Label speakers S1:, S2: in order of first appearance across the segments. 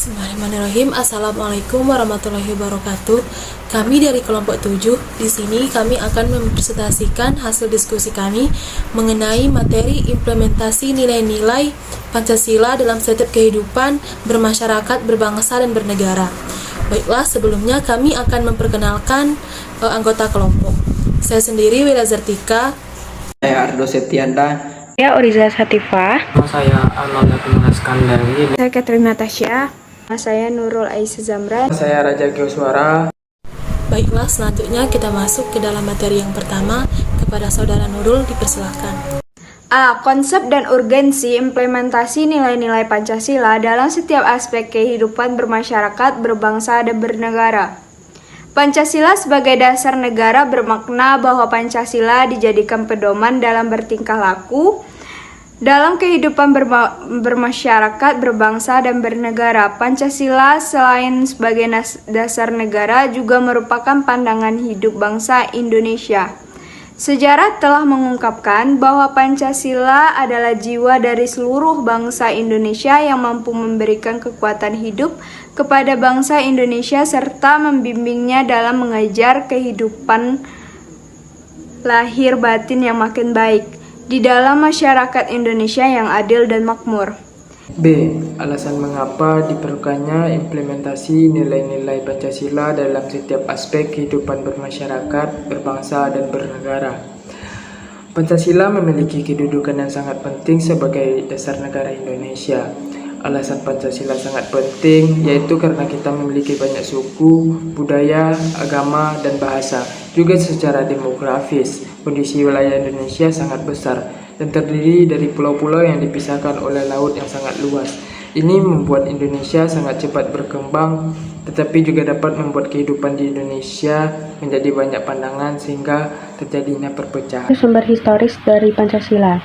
S1: Bismillahirrahmanirrahim. Assalamualaikum warahmatullahi wabarakatuh. Kami dari kelompok 7. Di sini kami akan mempresentasikan hasil diskusi kami mengenai materi implementasi nilai-nilai Pancasila dalam setiap kehidupan bermasyarakat, berbangsa, dan bernegara. Baiklah, sebelumnya kami akan memperkenalkan anggota kelompok. Saya sendiri Wira Zartika.
S2: Saya Ardo Septianda.
S3: Saya Oriza Satifah.
S4: Saya Arnold Skandari.
S5: Saya Catherine Natasha.
S6: Saya Nurul Aisyah Zamran.
S2: Saya Raja Geoswara.
S1: Baiklah, selanjutnya kita masuk ke dalam materi yang pertama. Kepada Saudara Nurul, dipersilahkan.
S6: A. Konsep dan urgensi implementasi nilai-nilai Pancasila dalam setiap aspek kehidupan bermasyarakat, berbangsa, dan bernegara. Pancasila sebagai dasar negara bermakna bahwa Pancasila dijadikan pedoman dalam bertingkah laku, dalam kehidupan bermasyarakat, berbangsa, dan bernegara. Pancasila selain sebagai dasar negara juga merupakan pandangan hidup bangsa Indonesia. Sejarah telah mengungkapkan bahwa Pancasila adalah jiwa dari seluruh bangsa Indonesia yang mampu memberikan kekuatan hidup kepada bangsa Indonesia serta membimbingnya dalam mengajar kehidupan lahir batin yang makin baik di dalam masyarakat Indonesia yang adil dan makmur.
S2: B. Alasan mengapa diperlukannya implementasi nilai-nilai Pancasila dalam setiap aspek kehidupan bermasyarakat, berbangsa, dan bernegara. Pancasila memiliki kedudukan yang sangat penting sebagai dasar negara Indonesia. Alasan Pancasila sangat penting yaitu karena kita memiliki banyak suku, budaya, agama, dan bahasa. Juga secara demografis, kondisi wilayah Indonesia sangat besar dan terdiri dari pulau-pulau yang dipisahkan oleh laut yang sangat luas. Ini membuat Indonesia sangat cepat berkembang, tetapi juga dapat membuat kehidupan di Indonesia menjadi banyak pandangan sehingga terjadinya perpecahan.
S3: Sumber historis dari Pancasila.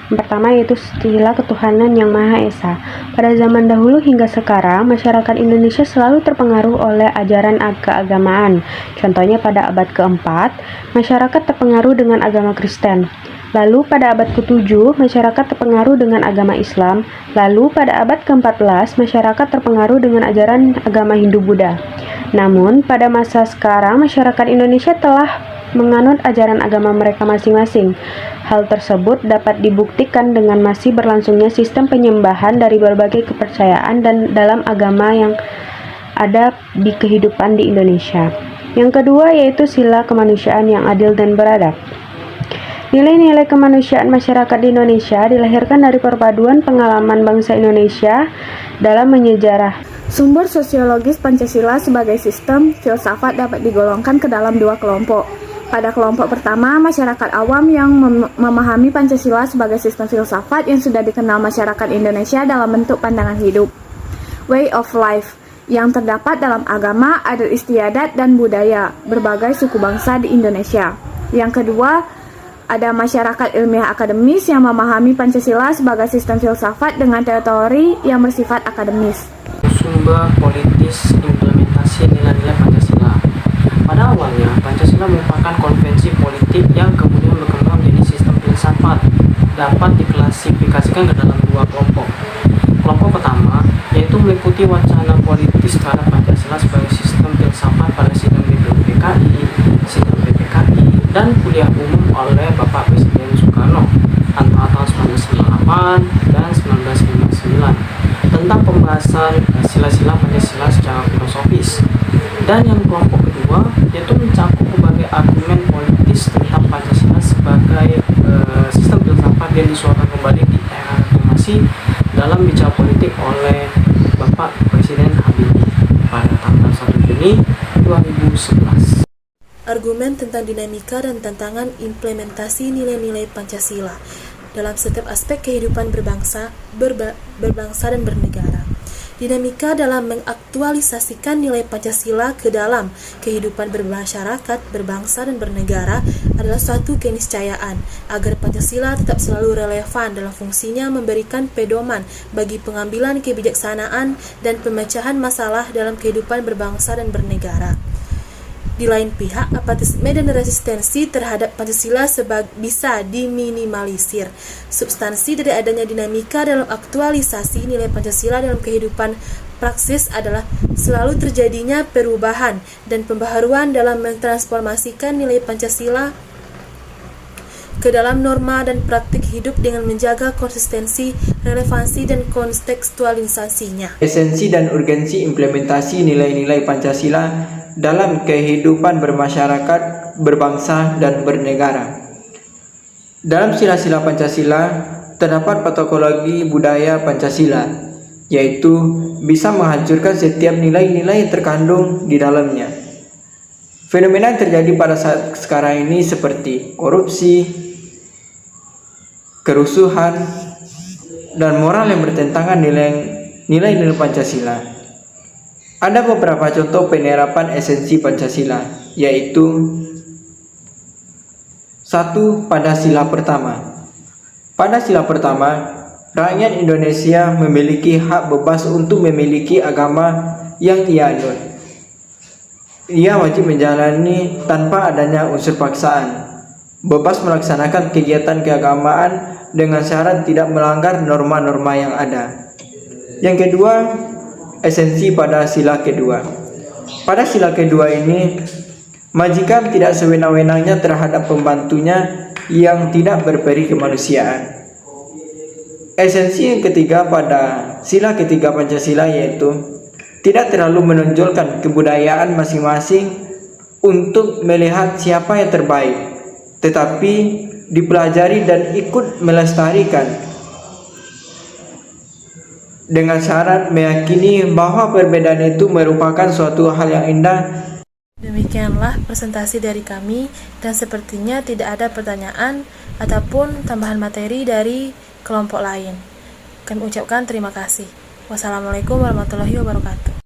S3: Yang pertama yaitu sila ketuhanan yang Maha Esa. Pada zaman dahulu hingga sekarang, masyarakat Indonesia selalu terpengaruh oleh ajaran keagamaan. Contohnya pada abad keempat, masyarakat terpengaruh dengan agama Kristen. Lalu pada abad ke-7, masyarakat terpengaruh dengan agama Islam. Lalu pada abad ke-14, masyarakat terpengaruh dengan ajaran agama Hindu-Buddha. Namun, pada masa sekarang, masyarakat Indonesia telah menganut ajaran agama mereka masing-masing. Hal tersebut dapat dibuktikan dengan masih berlangsungnya sistem penyembahan dari berbagai kepercayaan dan dalam agama yang ada di kehidupan di Indonesia. Yang kedua yaitu sila kemanusiaan yang adil dan beradab. Nilai-nilai kemanusiaan masyarakat di Indonesia dilahirkan dari perpaduan pengalaman bangsa Indonesia dalam menyejarah.
S5: Sumber sosiologis Pancasila sebagai sistem filsafat dapat digolongkan ke dalam dua kelompok. Pada kelompok pertama, masyarakat awam yang memahami Pancasila sebagai sistem filsafat yang sudah dikenal masyarakat Indonesia dalam bentuk pandangan hidup, way of life, yang terdapat dalam agama, adat istiadat, dan budaya berbagai suku bangsa di Indonesia. Yang kedua, ada masyarakat ilmiah akademis yang memahami Pancasila sebagai sistem filsafat dengan teori yang bersifat akademis.
S4: Sumber politis implementasi nilai-nilai Pancasila. Pada awalnya, Pancasila merupakan konvensi politik yang kemudian berkembang menjadi sistem filsafat. Dapat diklasifikasikan ke dalam dua kelompok. Kelompok pertama yaitu meliputi wacana politis terhadap Pancasila sebagai sistem filsafat pada sidang BPUPKI, sidang PPKI, dan kuliah umum oleh Bapak Presiden Soekarno antara tahun 1998 dan 1959 tentang pembahasan sila-sila Pancasila secara filosofis. Dan yang kelompok kedua yaitu mencakup berbagai argumen politis tentang Pancasila sebagai sistem filsafat yang disuarakan kembali di era reformasi dalam bicara politik oleh Bapak Presiden Habibie pada tanggal 1 Juni 2011.
S1: Argumen tentang dinamika dan tantangan implementasi nilai-nilai Pancasila dalam setiap aspek kehidupan berbangsa, dan bernegara. Dinamika dalam mengaktualisasikan nilai Pancasila ke dalam kehidupan bermasyarakat, berbangsa, dan bernegara adalah suatu keniscayaan agar Pancasila tetap selalu relevan dalam fungsinya memberikan pedoman bagi pengambilan kebijaksanaan dan pemecahan masalah dalam kehidupan berbangsa dan bernegara. Di lain pihak, apatisme dan resistensi terhadap Pancasila bisa diminimalisir. Substansi dari adanya dinamika dalam aktualisasi nilai Pancasila dalam kehidupan praksis adalah selalu terjadinya perubahan dan pembaharuan dalam mentransformasikan nilai Pancasila ke dalam norma dan praktik hidup dengan menjaga konsistensi, relevansi, dan kontekstualisasinya.
S2: Esensi dan urgensi implementasi nilai-nilai Pancasila dalam kehidupan bermasyarakat, berbangsa, dan bernegara. Dalam sila-sila Pancasila terdapat patokologi budaya Pancasila, yaitu bisa menghancurkan setiap nilai-nilai yang terkandung di dalamnya. Fenomena yang terjadi pada saat sekarang ini seperti korupsi, kerusuhan, dan moral yang bertentangan nilai-nilai Pancasila. Ada beberapa contoh penerapan esensi Pancasila, yaitu 1. Pada sila pertama. Pada sila pertama, rakyat Indonesia memiliki hak bebas untuk memiliki agama yang ia anut. Ia wajib menjalani tanpa adanya unsur paksaan, bebas melaksanakan kegiatan keagamaan dengan syarat tidak melanggar norma-norma yang ada. Yang kedua, esensi pada sila kedua. Pada sila kedua ini, majikan tidak sewenang-wenangnya terhadap pembantunya yang tidak berperi kemanusiaan. Esensi yang ketiga pada sila ketiga Pancasila yaitu tidak terlalu menonjolkan kebudayaan masing-masing untuk melihat siapa yang terbaik, tetapi dipelajari dan ikut melestarikan dengan syarat meyakini bahwa perbedaan itu merupakan suatu hal yang indah.
S1: Demikianlah presentasi dari kami, dan sepertinya tidak ada pertanyaan ataupun tambahan materi dari kelompok lain. Kami ucapkan terima kasih. Wassalamualaikum warahmatullahi wabarakatuh.